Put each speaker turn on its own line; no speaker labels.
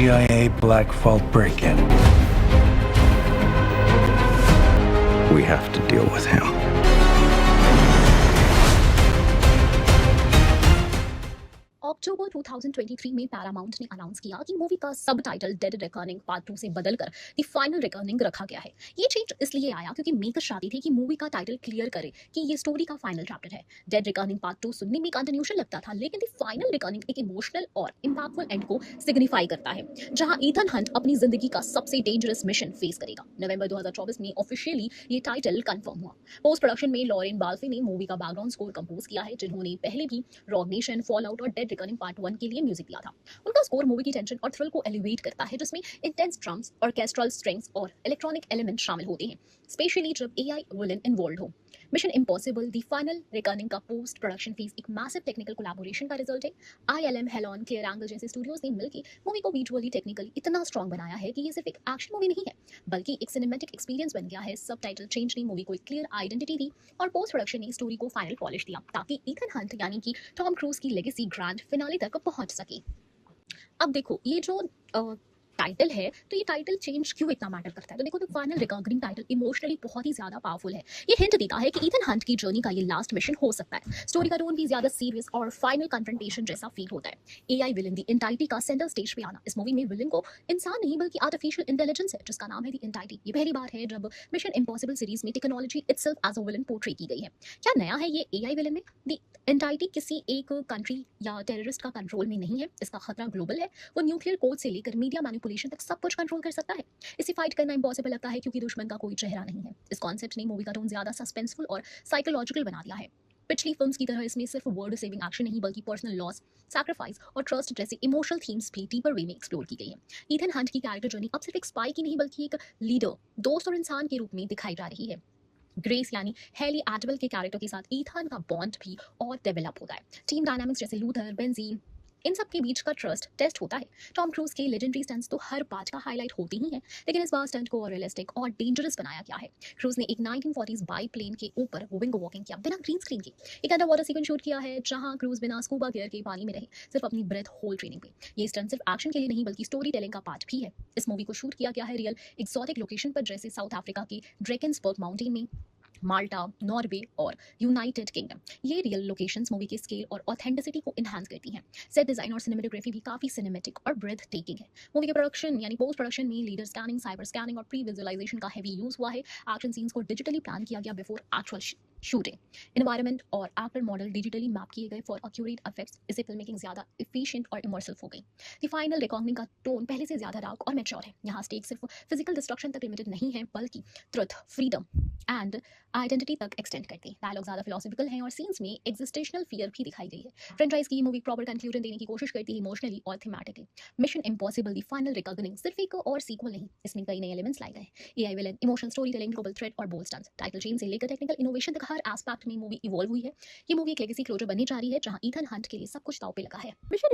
CIA Black Vault break-in. We have to deal with him.
अक्टूबर 2023 में Paramount ने announce किया कि मूवी का सब टाइटल डेड रिकर्निंग पार्ट 2 से बदलकर द फाइनल रिकर्निंग रखा गया है। ये चेंज इसलिए आया क्योंकि मेकर्स चाहते थे कि मूवी का टाइटल क्लियर करे कि ये स्टोरी का फाइनल चैप्टर है। डेड रिकर्निंग पार्ट 2 सुनने में कंटिन्यूएशन लगता था, लेकिन द फाइनल रिकर्निंग एक इमोशनल और इंपैक्टफुल एंड को सिग्निफाई करता है, जहां ईथन हंट अपनी जिंदगी का सबसे डेंजरस मिशन फेस करेगा। नवंबर 2024 में ऑफिशियली ये टाइटल कंफर्म हुआ। पोस्ट प्रोडक्शन में लॉरेन बाल्फे ने मूवी का बैकग्राउंड स्कोर कंपोज किया है, जिन्होंने पहले भी रॉग नेशन, फॉलआउट और डेड रिकर्निंग पार्ट 1 के लिए म्यूजिक दिया था। उनका स्कोर मूवी की टेंशन और थ्रिल को एलिवेट करता है, जिसमें इंटेंस ड्रम्स, ऑर्केस्ट्रल स्ट्रिंग्स और इलेक्ट्रॉनिक एलिमेंट शामिल होते हैं, स्पेशली जब एआई विलन इन्वॉल्व हो। मिशन इम्पॉसिबल द फाइनल रिकर्निंग का पोस्ट प्रोडक्शन फेज एक मैसिव टेक्निकल कोलैबोरेशन का रिजल्ट है। आईएलएम, हेलॉन, क्लियर एंगल जैसे स्टूडियोज ने मिलकर मूवी को विजुअली टेक्निकली इतना स्ट्रॉन्ग बनाया है कि ये सिर्फ एक एक्शन मूवी नहीं है, बल्कि एक सिनेमैटिक एक्सपीरियंस बन गया है। सब टाइटल चेंज ने मूवी को एक क्लियर आइडेंटिटी दी और पोस्ट प्रोडक्शन ने स्टोरी को फाइनल पॉलिश दिया, ताकि ईथन हंट यानी कि टॉम क्रूज की लेगेसी ग्रैंड फिनाले तक पहुंच सके। अब देखो, ये जो टाइटल है, तो ये टाइटल चेंज क्यों इतना मैटर करता है? तो देखो, तो फाइनल रिकर्निंग टाइटल इमोशनली बहुत ही ज्यादा पावरफुल है। ये हिंट देता है कि ईथन हंट की जर्नी का ये लास्ट मिशन हो सकता है। स्टोरी का टोन भी ज्यादा सीरियस और फाइनल कन्फ्रंटेशन जैसा फील होता है। एआई विलन दी एंटाइटी का सेंटर स्टेज पे आना, इस मूवी में विलन को इंसान नहीं बल्कि आर्टिफिशियल इंटेलिजेंस है, जिसका नाम है दी एंटाइटी। ये पहली बार है जब मिशन इम्पॉसिबल सीरीज में technology itself as a villain portray की गई है। क्या नया है ये एआई विलन में? दी एंटाइटी किसी एक कंट्री या टेररिस्ट का कंट्रोल में नहीं है। इसका खतरा ग्लोबल है। वो न्यूक्लियर कोड से लेकर मीडिया मैनिपुलेशन तक सब कुछ कंट्रोल कर सकता है। इसे फाइट करना इम्पॉसिबल लगता है क्योंकि दुश्मन का कोई चेहरा नहीं है। इस कॉन्सेप्ट ने मूवी का टोन ज्यादा सस्पेंसफुल और साइकोलॉजिकल बना दिया है। पिछली फिल्म्स की तरह इसमें सिर्फ वर्ल्ड सेविंग एक्शन नहीं, बल्कि पर्सनल लॉस, सैक्रिफाइस और ट्रस्ट जैसे इमोशनल थीम्स भी डीपर वे में एक्सप्लोर की गई है। ईथन हंट की कैरेक्टर जर्नी अब सिर्फ एक स्पाई की नहीं, बल्कि एक लीडर, दोस्त और इंसान के रूप में दिखाई जा रही है। ग्रेस यानी हेली एडवेल के कैरेक्टर के साथ ईथन का बॉन्ड भी और डेवलप होता है। टीम डायनामिक्स जैसे लूथर, बेंजीन, इन सब के बीच का ट्रस्ट टेस्ट होता है। टॉम क्रूज के लेजेंडरी स्टंट्स तो हर पार्ट का हाईलाइट होती ही हैं, लेकिन इस बार स्टंट को और रियलिस्टिक और डेंजरस बनाया गया है। क्रूज ने एक 1940s बाई प्लेन के ऊपर विंग वॉकिंग किया बिना ग्रीन स्क्रीन के। एक अंडर वाटर सीक्वेंस शूट किया है, जहां क्रूज बिना स्कूबा गियर के पानी में रहे, सिर्फ अपनी ब्रेथ होल्ड ट्रेनिंग पे। ये स्टंट सिर्फ एक्शन के लिए नहीं, बल्कि स्टोरी टेलिंग का पार्ट भी है। इस मूवी को शूट किया गया है रियल एक्सोटिक लोकेशन पर, जैसे साउथ अफ्रीका के ड्रेकन्सबर्ग माउंटेन में, माल्टा, नॉर्वे और यूनाइटेड किंगडम। ये रियल लोकेशंस मूवी के स्केल और ऑथेंटिसिटी को एनहांस करती हैं। सेट डिजाइन और सिनेमेटोग्राफी भी काफी सिनेमेटिक और ब्रेथ टेकिंग है। मूवी के प्रोडक्शन यानी पोस्ट प्रोडक्शन में लीडर स्कैनिंग, साइबर स्कैनिंग और प्री विजुअलाइजेशन का हेवी यूज हुआ है। एक्शन सीन्स को डिजिटली प्लान किया गया बिफोर एक्चुअल शूटिंग। एनवायरनमेंट और एक्टर मॉडल डिजिटली मैप किए गए फॉर एक्यूरेट इफेक्ट्स। इससे फिल्म मेकिंग ज्यादा एफिशिएंट और इमर्सिव हो गई। द फाइनल रिकॉर्डिंग का टोन पहले से ज्यादा डार्क और मैच्योर है। यहाँ स्टेक सिर्फ फिजिकल डिस्ट्रक्शन तक लिमिटेड नहीं है, बल्कि ट्रुथ, फ्रीडम एंड आइडेंटिटी तक एक्सटेंड करते हैं। डायलॉग ज्यादा फिलोसफिकल हैं और सीन्स में एग्जिस्टेशनल फियर भी दिखाई गई है। फ्रेंचाइज की मूवी प्रॉपर कंक्लूजन देने की कोशिश करती है, इमोशनली और thematically. Mission impossible the final recording सिर्फ एक और सीक्वल नहीं, इसमें कई नए एलिमेंट्स लाए गए। AI villain, emotional story telling, global threat और बोल्ड स्टंट्स। टाइटल चेंज से लेकर टेक्निकल इनोवेशन तक हर एस्पेक्ट में मूवी इवॉल्व हुई है। ये मूवी एक लेगेसी क्लोजर बनने जा रही है, जहां ईथन हंट के लिए सब कुछ दांव पे लगा है। मिशन